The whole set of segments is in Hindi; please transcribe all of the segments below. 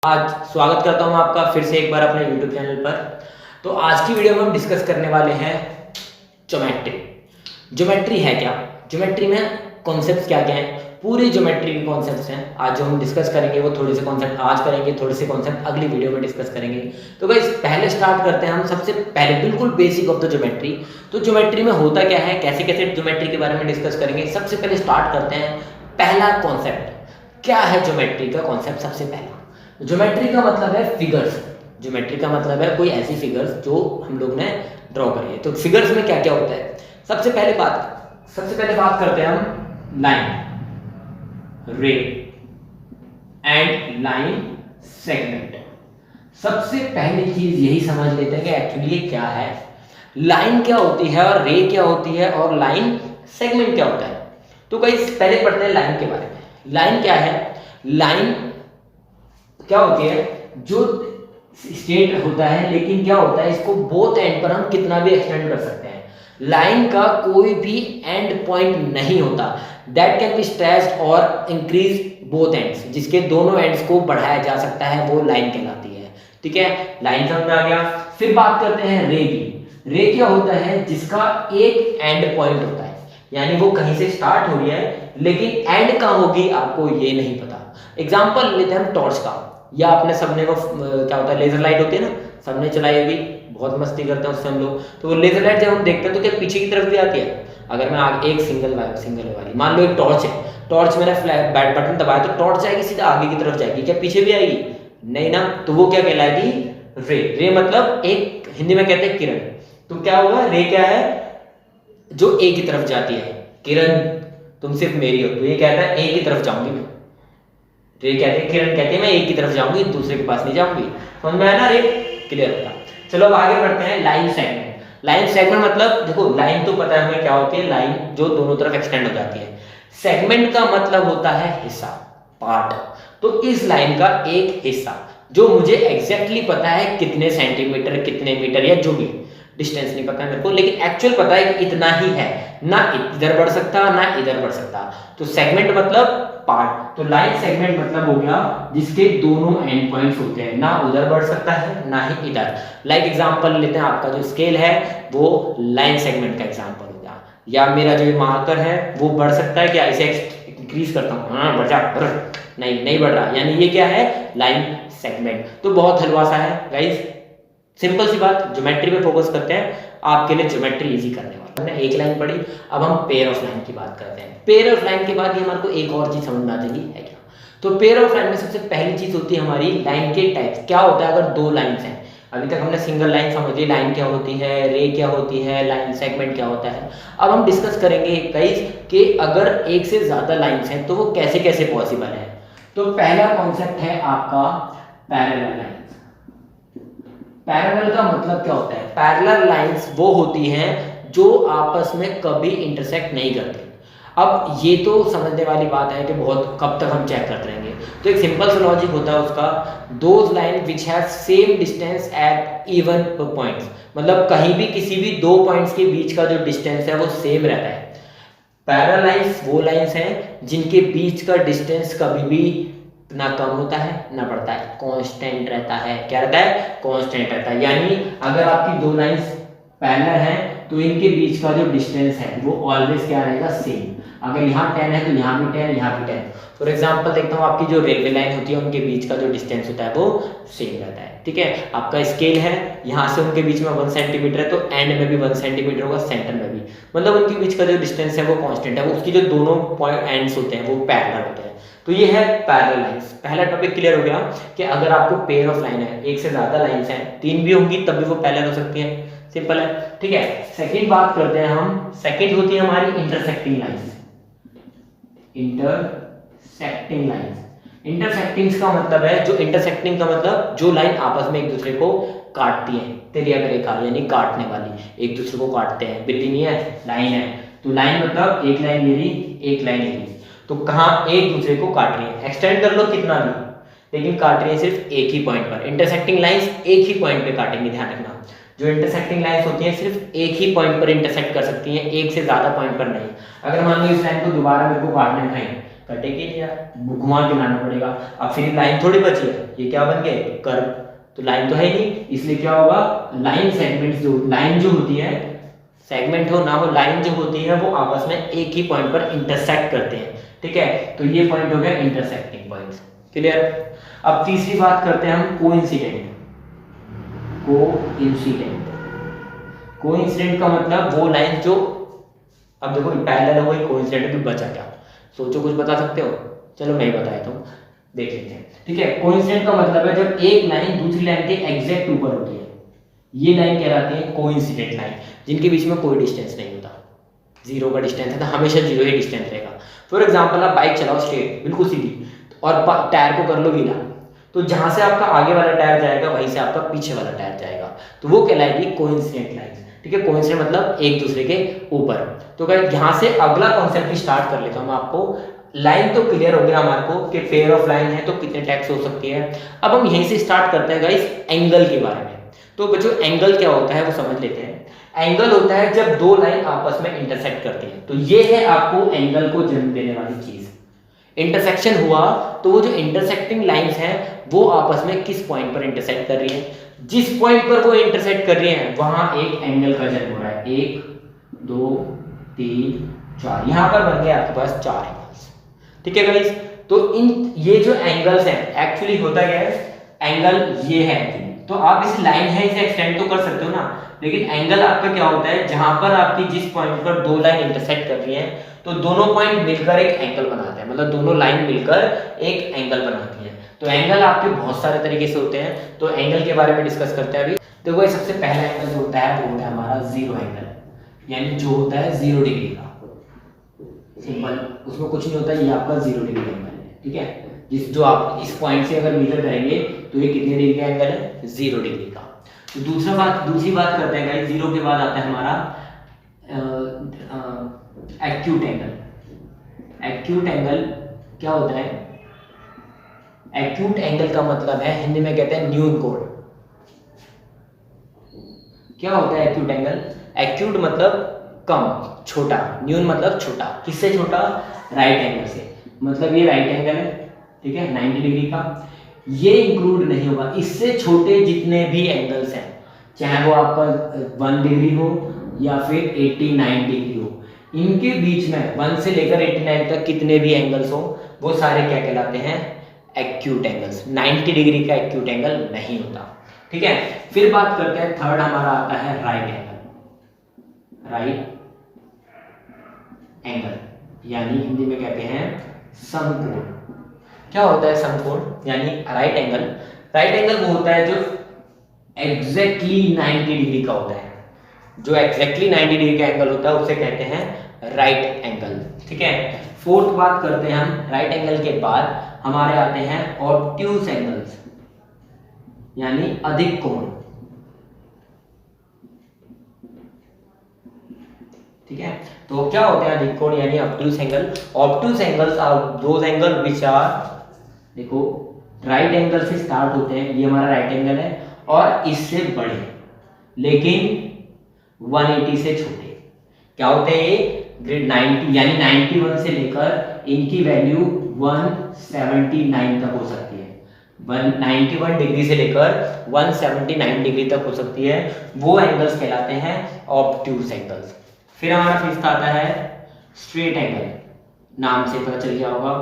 आज स्वागत करता हूं आपका फिर से एक बार अपने YouTube चैनल पर। तो आज की वीडियो में हम डिस्कस करने वाले हैं ज्योमेट्री। ज्योमेट्री है क्या, ज्योमेट्री में कॉन्सेप्ट्स क्या क्या हैं, पूरी ज्योमेट्री के कॉन्सेप्ट्स हैं आज जो हम डिस्कस करेंगे। वो थोड़े से कॉन्सेप्ट आज करेंगे, थोड़े से कॉन्सेप्ट अगली वीडियो में डिस्कस करेंगे। तो गाइस पहले स्टार्ट करते हैं हम सबसे पहले बिल्कुल बेसिक ऑफ द ज्योमेट्री। तो ज्योमेट्री में होता क्या है, कैसे कैसे ज्योमेट्री के बारे में डिस्कस करेंगे। सबसे पहले स्टार्ट करते हैं पहला कॉन्सेप्ट, क्या है ज्योमेट्री का कॉन्सेप्ट। सबसे पहला ज्योमेट्री का मतलब है फिगर्स। ज्योमेट्री का मतलब है कोई ऐसी फिगर्स जो हम लोग ने ड्रॉ करी है। तो फिगर्स में क्या क्या होता है, सबसे पहले बात करते हैं हम लाइन, रे एंड लाइन सेगमेंट। सबसे पहली चीज यही समझ लेते हैं कि एक्चुअली ये क्या है, लाइन क्या होती है और रे क्या होती है और लाइन सेगमेंट क्या होता है। तो गाइस पहले पढ़ते हैं लाइन के बारे में। लाइन क्या है, लाइन क्या होती है, जो स्ट्रेट होता है, लेकिन क्या होता है इसको बोथ एंड पर हम कितना भी एक्सटेंड कर सकते हैं। लाइन का कोई भी एंड पॉइंट नहीं होता, दैट कैन बी स्ट्रेच्ड और इंक्रीज बोथ एंड्स, जिसके दोनों एंड्स को बढ़ाया जा सकता है, वो लाइन कहलाती है। ठीक है, लाइन समझ में आ गया। फिर बात करते हैं रे की। रे क्या होता है, जिसका एक एंड पॉइंट होता है, यानी वो कहीं से स्टार्ट हो रही है लेकिन एंड कहाँ होगी आपको ये नहीं पता। एग्जाम्पल लेते हैं हम टॉर्च का, या आपने सबने वो क्या होता है लेजर लाइट होती है ना, सबने चलाई होगी, बहुत मस्ती करते हैं उससे हम लोग। तो वो लेजर लाइट जब हम देखते हैं तो क्या पीछे की तरफ भी आती है। अगर मैं आगे एक सिंगल वाली मान लो एक टॉर्च है, टॉर्च मैंने फ्लैश बटन दबाया तो टॉर्च जाएगी सीधा आगे की तरफ जाएगी, क्या पीछे भी आएगी? नहीं ना। तो वो क्या कहलाएगी, रे। रे मतलब एक हिंदी में कहते हैं किरण। तो क्या होगा, रे क्या है, जो एक की तरफ जाती है। किरण तुम सिर्फ मेरी हो, तो ये कहता है एक की तरफ जाऊंगी मैं। रे कहते हैं, किरण कहते हैं मैं एक की तरफ जाऊंगी, दूसरे के पास नहीं जाऊंगी। समझ में आया ना, रे क्लियर होगा। चलो अब आगे बढ़ते हैं लाइन सेगमेंट। लाइन सेगमेंट मतलब देखो, लाइन तो पता है हमें क्या होती है, लाइन जो दोनों तरफ एक्सटेंड हो जाती है। सेगमेंट का मतलब होता है हिस्सा, पार्ट। तो इस लाइन का एक हिस्सा जो मुझे एग्जैक्टली पता है कितने सेंटीमीटर कितने मीटर या जो भी डिस्टेंस नहीं पता है मेरे को, लेकिन एक्चुअल पता है कि इतना ही है, ना इधर बढ़ सकता ना इधर बढ़ सकता। तो सेगमेंट मतलब पार्ट। तो लाइन सेगमेंट मतलब हो गया जिसके दोनों एंड पॉइंट्स होते हैं, ना उधर बढ़ सकता है ना ही इधर। लाइक एग्जांपल लेते हैं, आपका जो स्केल है वो लाइन सेगमेंट का एग्जांपल हो गया, या मेरा जो मार्कर है वो बढ़ सकता है क्या, इसे इंक्रीज करता हूँ, हाँ बढ़ जा, नहीं बढ़ रहा, यानी ये क्या है, लाइन सेगमेंट। तो बहुत हलवा सा है गाइस, सिंपल सी बात। ज्योमेट्री पे फोकस करते हैं, आपके लिए ज्योमेट्री इजी करने वाला। हमने एक लाइन पढ़ी, अब हम पेयर ऑफ लाइन की बात करते हैं। पेयर ऑफ लाइन के बाद ही हमारे को एक और चीज समझ में आ जाएगी है क्या। तो पेयर ऑफ लाइन में सबसे पहली चीज होती है हमारी लाइन के टाइप्स। क्या होता है अगर दो लाइंस हैं, अभी तक हमने सिंगल लाइन समझ ली, लाइन क्या होती है, रे क्या होती है, लाइन सेगमेंट क्या होता है। अब हम डिस्कस करेंगे गाइस कि अगर एक से ज्यादा लाइंस हैं तो वो कैसे कैसे पॉसिबल है। तो पहला कॉन्सेप्ट है आपका पैरेलल लाइन। पैरेलल का मतलब क्या होता है, पैरेलल लाइंस वो होती हैं जो आपस में कभी इंटरसेक्ट नहीं करती। अब ये तो समझने वाली बात है कि बहुत कब तक हम चेक करते रहेंगे। तो एक सिंपल सा लॉजिक होता है उसका, those line which have same distance at even points, मतलब कहीं भी किसी भी दो पॉइंट्स के बीच का जो डिस्टेंस है वो सेम रहता है। पैरेलल लाइंस वो लाइंस हैं जिनके बीच का डिस्टेंस कभी भी ना कम होता है ना बढ़ता है, कांस्टेंट रहता है। क्या रहता है, कांस्टेंट रहता है। यानी अगर आपकी दो लाइंस पैरेलल हैं तो इनके बीच का जो डिस्टेंस है वो ऑलवेज क्या रहेगा, सेम। अगर यहाँ 10 है तो यहाँ भी 10, यहाँ भी 10। फॉर एग्जांपल देखता हूँ, आपकी जो रेलवे लाइन होती है उनके बीच का जो डिस्टेंस होता है वो सेम रहता है। ठीक है, आपका स्केल है, यहाँ से उनके बीच में 1 सेंटीमीटर है तो एंड में भी 1 सेंटीमीटर होगा, सेंटर में भी, मतलब उनके बीच का जो डिस्टेंस है वो कांस्टेंट है। उसकी जो दोनों पॉइंट एंड्स होते हैं वो पैरेलल होते हैं। तो ये है पैरेलल लाइंस। पहला टॉपिक क्लियर हो गया कि अगर आपको पेयर ऑफ लाइन है, एक से ज्यादा लाइंस हैं, 3 भी होंगी तब भी वो पैरेलल हो सकती है, सिंपल है। ठीक है, सेकंड बात करते हैं हम, सेकंड होती है हमारी intersecting lines. Intersecting lines, intersecting का मतलब है, जो इंटरसेक्टिंग का मतलब जो लाइन आपस में एक दूसरे को काटती है, तिर्यक रेखा यानी काटने वाली, एक दूसरे को काटते हैं। बिल्ली नहीं है, लाइन है। तो लाइन मतलब एक लाइन ये रही, एक लाइन ये रही, तो कहाँ एक दूसरे को काट रही है, एक्सटेंड कर लो कितना भी, लेकिन काट रही है सिर्फ एक ही पॉइंट पर। इंटरसेक्टिंग लाइंस एक ही पॉइंट पे काटेंगे, ध्यान रखना। जो इंटरसेक्टिंग लाइंस होती हैं सिर्फ एक ही पॉइंट पर इंटरसेक्ट कर सकती हैं, एक से ज्यादा पॉइंट पर नहीं। अगर मान लो इस लाइन को दोबारा मेरे को काटना है, कटेगी नहीं यार, घुमा के लाना पड़ेगा। अब फिर लाइन थोड़ी बची है, ये क्या बन गए कर्व, तो लाइन तो है नहीं, इसलिए क्या होगा लाइन सेगमेंट जो लाइन जो होती है, सेगमेंट हो ना हो, लाइन जो होती है वो आपस में एक ही पॉइंट पर इंटरसेक्ट करते हैं, ठीक है। तो ये पॉइंट हो गया इंटरसेक्टिंग पॉइंट्स, क्लियर। अब तीसरी बात करते हैं हम कोइंसिडेंट। कोइंसिडेंट का मतलब वो लाइन जो, अब देखो पैरेलल हो गई, कोइंसिडेंट भी बचा क्या, सोचो कुछ बता सकते हो, चलो मैं ही बता देता हूँ, देख लेते हैं, ठीक है। कोइंसिडेंट का मतलब है जब एक लाइन दूसरी लाइन के एग्जैक्ट ऊपर होती है, ये लाइन कहलाती है कोइंसिडेंट लाइन, जिनके बीच में कोई डिस्टेंस नहीं होता, जीरो का डिस्टेंस है तो हमेशा जीरो ही डिस्टेंस रहेगा। फॉर एग्जांपल आप बाइक चलाओ स्ट्रेट बिल्कुल सीधी, और टायर को कर लो गीला, तो जहां से आपका आगे वाला टायर जाएगा वहीं से आपका पीछे वाला टायर जाएगा, तो वो कहलाएगी कोइंसिडेंट लाइन, ठीक है। कोइंसिडेंट मतलब एक दूसरे के ऊपर। तो गाइस यहाँ से अगला कॉन्सेप्ट भी स्टार्ट कर लेता हूँ मैं आपको। लाइन तो क्लियर हो गया हमारे को कि पेयर ऑफ लाइन है तो कितने टैक्स हो सकती है। अब हम यहीं से स्टार्ट करते हैं गाइस एंगल के बारे में। तो बच्चों एंगल क्या होता है वो समझ लेते हैं। एंगल होता है जब दो लाइन आपस में इंटरसेक्ट करती है, तो ये है आपको एंगल को जन्म देने वाली चीज। इंटरसेक्शन हुआ तो वो जो इंटरसेक्टिंग लाइंस हैं वो आपस में किस पॉइंट पर इंटरसेक्ट कर रही है, जिस पॉइंट पर वो इंटरसेक्ट कर रही है वहां एक एंगल का जन्म हो रहा है। 1 2 3 4, यहां पर बन गया आपके पास 4 एंगल्स, ठीक है गाइस। तो इन ये जो एंगल्स हैं एक्चुअली होता क्या है, एंगल ये है एक्चुअली, तो आप इस लाइन है इसे एक्सटेंड तो कर सकते हो ना, लेकिन एंगल आपका क्या होता है, जहां पर आपकी जिस पॉइंट पर दो लाइन इंटरसेक्ट कर रही हैं तो दोनों पॉइंट मिलकर एक एंगल बनाते हैं, मतलब दोनों लाइन मिलकर एक एंगल बनाती है। तो एंगल आपके बहुत सारे तरीके से होते हैं, तो एंगल के बारे में डिस्कस करते हैं अभी। तो वही सबसे पहला एंगल जो होता है वो होता है हमारा जीरो एंगल, यानी जो होता है 0 डिग्री का, सिंपल, उसमें कुछ नहीं होता, ये आपका 0 डिग्री एंगल है, ठीक है। जिस जो आप इस पॉइंट से अगर मेजर करेंगे तो ये कितने डिग्री का एंगल है, 0 डिग्री का। तो दूसरी बात करते हैं गाइस, जीरो के बाद आता है हमारा एक्यूट एंगल। एक्यूट एंगल क्या होता है, एक्यूट एंगल का मतलब है हिंदी में कहते हैं न्यून कोण। क्या होता है एक्यूट एंगल, एक्यूट मतलब कम, छोटा, न्यून मतलब छोटा, किससे छोटा, राइट एंगल से, मतलब ये राइट एंगल है, ठीक है, 90 डिग्री का, ये इंक्लूड नहीं होगा, इससे छोटे जितने भी एंगल्स हैं, चाहे वो आपका 1 डिग्री हो या फिर 89 डिग्री हो, इनके बीच में 1 से लेकर 89 तक कितने भी एंगल्स हो वो सारे क्या कहलाते हैं, एक्यूट एंगल्स। 90 डिग्री का एक्यूट एंगल नहीं होता, ठीक है। फिर बात करते हैं थर्ड हमारा आता है राइट एंगल। राइट एंगल यानी हिंदी में कहते हैं समकोण। क्या होता है समकोण, यानी राइट एंगल। राइट एंगल वो होता है जो एग्जैक्टली 90 डिग्री का होता है, जो एग्जैक्टली 90 डिग्री का एंगल होता है उसे कहते हैं राइट एंगल, ठीक है। फोर्थ बात करते हैं हम, राइट एंगल के बाद हमारे आते हैं ऑब्ट्यूज एंगल्स, यानी अधिक कोण, ठीक है। तो क्या होते हैं अधिक कोण यानी obtuse angle. Obtuse angles are those angle which are, देखो राइट एंगल से स्टार्ट होते हैं, ये हमारा राइट एंगल है, और इससे बड़े लेकिन 180 से छोटे। क्या होते हैं ये, ग्रेड 90 यानी 91 से लेकर इनकी वैल्यू 179 तक हो सकती है, 191 डिग्री से लेकर 179 डिग्री तक हो सकती है, वो एंगल्स कहलाते हैं ऑब्ट्यूज एंगल्स। फिर हमारा फिफ्थ आता है स्ट्रेट एंगल, नाम से पता चल गया होगा।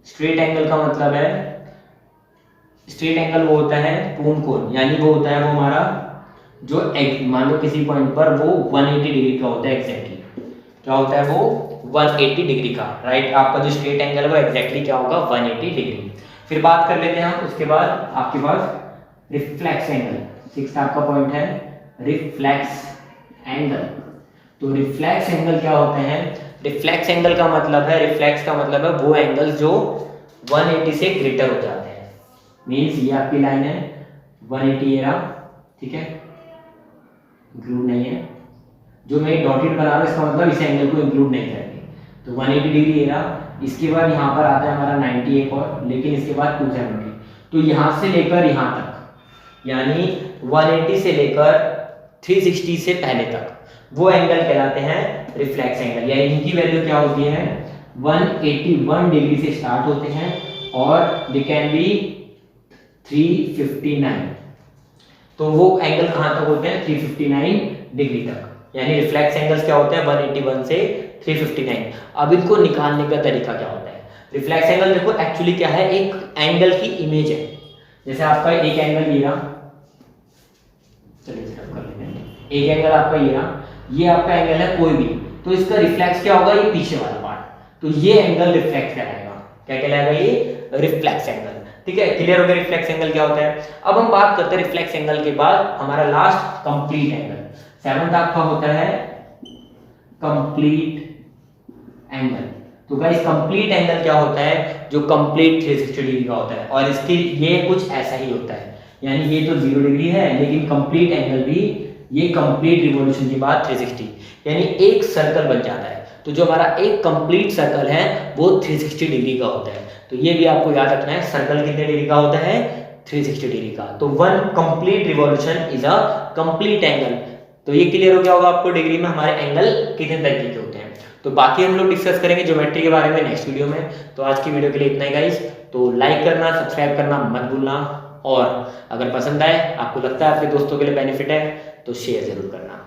स्ट्रेट एंगल का मतलब है, स्ट्रेट एंगल वो होता है पूर्ण कोण, यानी वो होता है वो हमारा जो मान लो किसी पॉइंट पर वो 180 डिग्री का होता है एग्जैक्टली। क्या होता है वो 180 डिग्री का, राइट। आपका जो स्ट्रेट एंगल है वो एग्जैक्टली क्या होगा, 180 डिग्री। फिर बात कर लेते हैं हम, उसके बाद आपके पास रिफ्लेक्स एंगल, सिक्स्थ आपका पॉइंट है रिफ्लेक्स एंगल। तो रिफ्लेक्स एंगल क्या होते हैं, रिफ्लेक्स एंगल का मतलब है, रिफ्लेक्स का मतलब है वो एंगल जो 180 से ग्रेटर हो जाते हैं। मीन्स ये आपकी लाइन है 180 ये रहा, ठीक है, इंक्लूड नहीं है, जो मैं डॉटेड बना रहा हूँ इसका मतलब इस एंगल को इंक्लूड नहीं करेंगे। तो 180 डिग्री ये रहा, इसके बाद यहाँ पर आता है हमारा 90 एक और, लेकिन इसके बाद 270। तो यहाँ से लेकर यहाँ तक यानी 180 से लेकर 360 से पहले तक वो एंगल कहलाते हैं रिफ्लेक्स एंगल, यानी इनकी वैल्यू क्या होती है 181 डिग्री से स्टार्ट होते हैं और दे कैन बी 359। तो वो एंगल कहां तक होते हैं? 359 डिग्री तक। यानी रिफ्लेक्स एंगल्स क्या होते हैं? 181 से 359। अब इनको निकालने का तरीका क्या होता है? रिफ्लेक्स एंगल देखो एक्चुअली क्या है, एक एंगल की इमेज है। जैसे आपका एक एंगल ये रहा, चलिए सेटअप कर लेते हैं। एक एंगल आपका ये रहा, ये आपका एंगल है कोई भी, तो इसका रिफ्लेक्स क्या होगा? ये पीछे वाला पार्ट, तो ये एंगल रिफ्लेक्स कहलाएगा। क्या कहलाएगा? ये रिफ्लेक्स एंगल। ठीक है, क्लियर हो गया रिफ्लेक्स एंगल क्या होता है। अब हम बात करते हैं रिफ्लेक्स एंगल के बाद हमारा लास्ट कंप्लीट एंगल। सेवंथ आपका होता है कंप्लीट एंगल। तो गाइस कंप्लीट एंगल क्या होता है? जो कंप्लीट 360 डिग्री का होता है, और इसके ये कुछ ऐसा ही होता है। यानी ये तो 0 डिग्री है, लेकिन कंप्लीट एंगल भी ये कंप्लीट रिवॉल्यूशन के बाद 360, यानी एक सर्कल बन जाता है। तो जो हमारा एक कंप्लीट सर्कल है वो 360 डिग्री का होता है। तो ये भी आपको याद रखना है, सर्कल कितने डिग्री का होता है? 360 डिग्री का। तो one complete revolution is a complete angle. तो ये क्लियर हो गया होगा आपको डिग्री में हमारे एंगल कितने तरीके के होते हैं। तो बाकी हम लोग डिस्कस करेंगे ज्योमेट्री के बारे में नेक्स्ट वीडियो में। तो आज की वीडियो के लिए इतना ही गाइस। तो लाइक करना, सब्सक्राइब करना मत भूलना, और अगर पसंद आए, आपको लगता है आपके दोस्तों के लिए बेनिफिट है, तो शेयर जरूर करना।